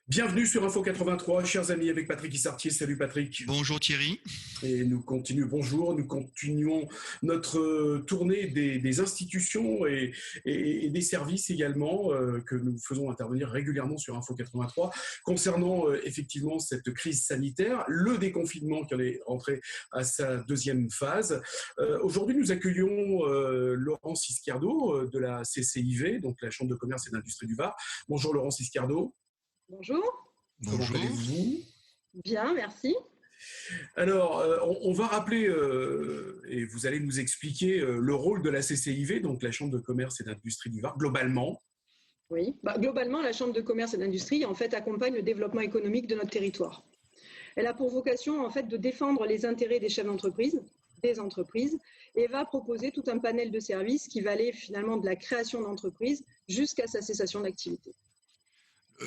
Bienvenue sur Info 83, chers amis, avec Patrick Issartier. Salut Patrick. Bonjour Thierry. Et nous continuons notre tournée des institutions et des services également que nous faisons intervenir régulièrement sur Info 83 concernant effectivement cette crise sanitaire, le déconfinement qui en est rentré à sa deuxième phase. Aujourd'hui, nous accueillons Laurence Iscardo de la CCIV, donc la Chambre de commerce et d'industrie du Var. Bonjour Laurence Iscardo. Bonjour. Comment allez-vous ? Bien, merci. Alors, on va rappeler, et vous allez nous expliquer le rôle de la CCIV, donc la Chambre de commerce et d'industrie du Var, globalement. Oui, globalement, la Chambre de commerce et d'industrie en fait, accompagne le développement économique de notre territoire. Elle a pour vocation en fait, de défendre les intérêts des chefs d'entreprise, des entreprises, et va proposer tout un panel de services qui va aller finalement de la création d'entreprise jusqu'à sa cessation d'activité.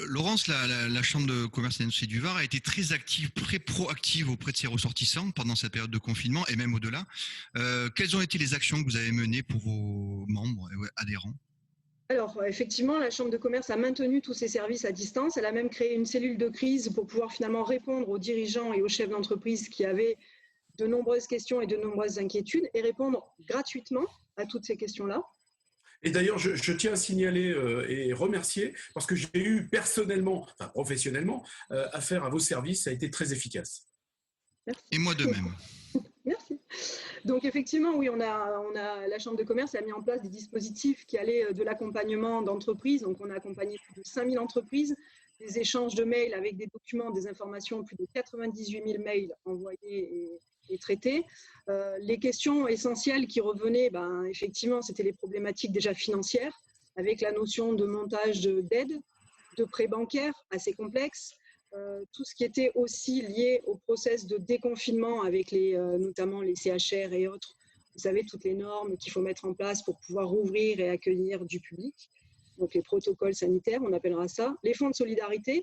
Laurence, la Chambre de commerce et d'industrie du Var a été très active, très proactive auprès de ses ressortissants pendant cette période de confinement et même au-delà. Quelles ont été les actions que vous avez menées pour vos membres et adhérents ? Alors, effectivement, la Chambre de commerce a maintenu tous ses services à distance. Elle a même créé une cellule de crise pour pouvoir finalement répondre aux dirigeants et aux chefs d'entreprise qui avaient de nombreuses questions et de nombreuses inquiétudes et répondre gratuitement à toutes ces questions-là. Et d'ailleurs, je tiens à signaler et remercier, parce que j'ai eu personnellement, enfin professionnellement, affaire à vos services, ça a été très efficace. Merci. Et moi de même. Merci. Donc effectivement, oui, la Chambre de commerce a mis en place des dispositifs qui allaient de l'accompagnement d'entreprises. Donc on a accompagné plus de 5000 entreprises, des échanges de mails avec des documents, des informations, plus de 98 000 mails envoyés et traités. Les questions essentielles qui revenaient, effectivement, c'était les problématiques déjà financières, avec la notion de montage d'aide, de prêts bancaires assez complexes, tout ce qui était aussi lié au process de déconfinement avec notamment les CHR et autres. Vous savez, toutes les normes qu'il faut mettre en place pour pouvoir ouvrir et accueillir du public. Donc les protocoles sanitaires, on appellera ça. Les fonds de solidarité,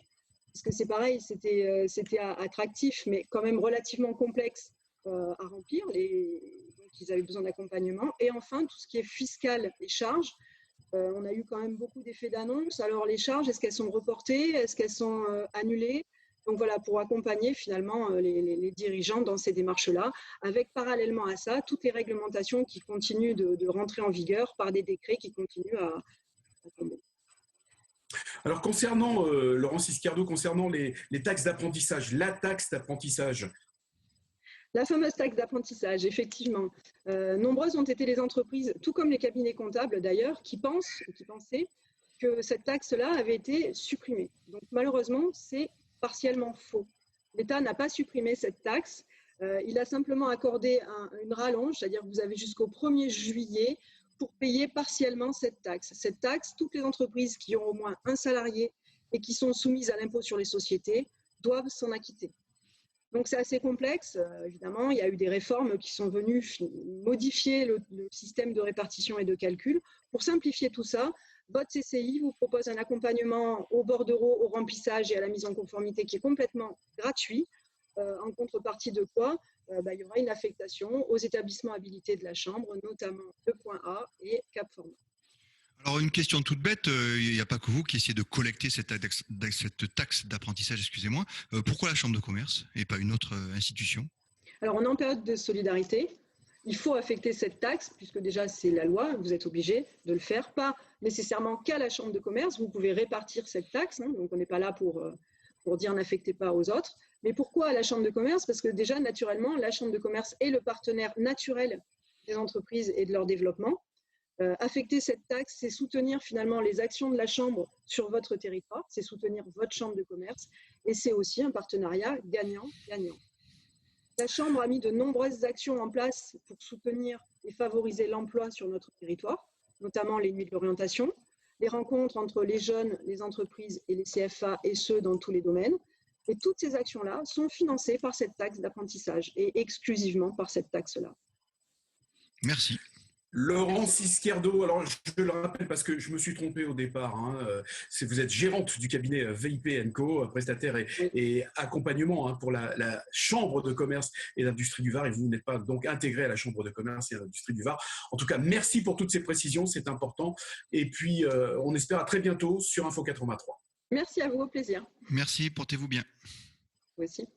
parce que c'est pareil, c'était attractif, mais quand même relativement complexe à remplir. Donc ils avaient besoin d'accompagnement. Et enfin, tout ce qui est fiscal et charges. On a eu quand même beaucoup d'effets d'annonce. Alors les charges, est-ce qu'elles sont reportées ? Est-ce qu'elles sont annulées ? Donc voilà, pour accompagner finalement les dirigeants dans ces démarches-là, avec parallèlement à ça, toutes les réglementations qui continuent de rentrer en vigueur par des décrets qui continuent à tomber. Alors concernant, Laurence Iscardo, concernant les taxes d'apprentissage, la taxe d'apprentissage. La fameuse taxe d'apprentissage, effectivement. Nombreuses ont été les entreprises, tout comme les cabinets comptables d'ailleurs, qui pensaient que cette taxe-là avait été supprimée. Donc malheureusement, c'est partiellement faux. L'État n'a pas supprimé cette taxe. Il a simplement accordé une rallonge, c'est-à-dire que vous avez jusqu'au 1er juillet pour payer partiellement cette taxe. Cette taxe, toutes les entreprises qui ont au moins un salarié et qui sont soumises à l'impôt sur les sociétés doivent s'en acquitter. Donc c'est assez complexe, évidemment. Il y a eu des réformes qui sont venues modifier le système de répartition et de calcul. Pour simplifier tout ça, votre CCI vous propose un accompagnement au bordereau, au remplissage et à la mise en conformité qui est complètement gratuit. En contrepartie de quoi il y aura une affectation aux établissements habilités de la Chambre, notamment le Point A et Cap Format. Alors une question toute bête, il n'y a pas que vous qui essayez de collecter cette taxe d'apprentissage, excusez-moi. Pourquoi la Chambre de commerce et pas une autre institution ? Alors on est en période de solidarité. Il faut affecter cette taxe, puisque déjà c'est la loi, vous êtes obligé de le faire, pas nécessairement qu'à la Chambre de commerce, vous pouvez répartir cette taxe, donc on n'est pas là pour dire n'affectez pas aux autres. Mais pourquoi à la Chambre de commerce ? Parce que déjà, naturellement, la Chambre de commerce est le partenaire naturel des entreprises et de leur développement. Affecter cette taxe, c'est soutenir finalement les actions de la Chambre sur votre territoire, c'est soutenir votre Chambre de commerce et c'est aussi un partenariat gagnant-gagnant. La Chambre a mis de nombreuses actions en place pour soutenir et favoriser l'emploi sur notre territoire, notamment les nuits de l'orientation, les rencontres entre les jeunes, les entreprises et les CFA, et ce, dans tous les domaines. Et toutes ces actions-là sont financées par cette taxe d'apprentissage et exclusivement par cette taxe-là. Merci. Laurence Iscardo, alors je le rappelle parce que je me suis trompé au départ, vous êtes gérante du cabinet VIP & Co, prestataire et accompagnement pour la Chambre de commerce et d'industrie du Var, et vous n'êtes pas donc intégrée à la Chambre de commerce et d'industrie du Var. En tout cas, merci pour toutes ces précisions, c'est important, et puis on espère à très bientôt sur Info 83. Merci à vous, au plaisir. Merci, portez-vous bien. Vous aussi.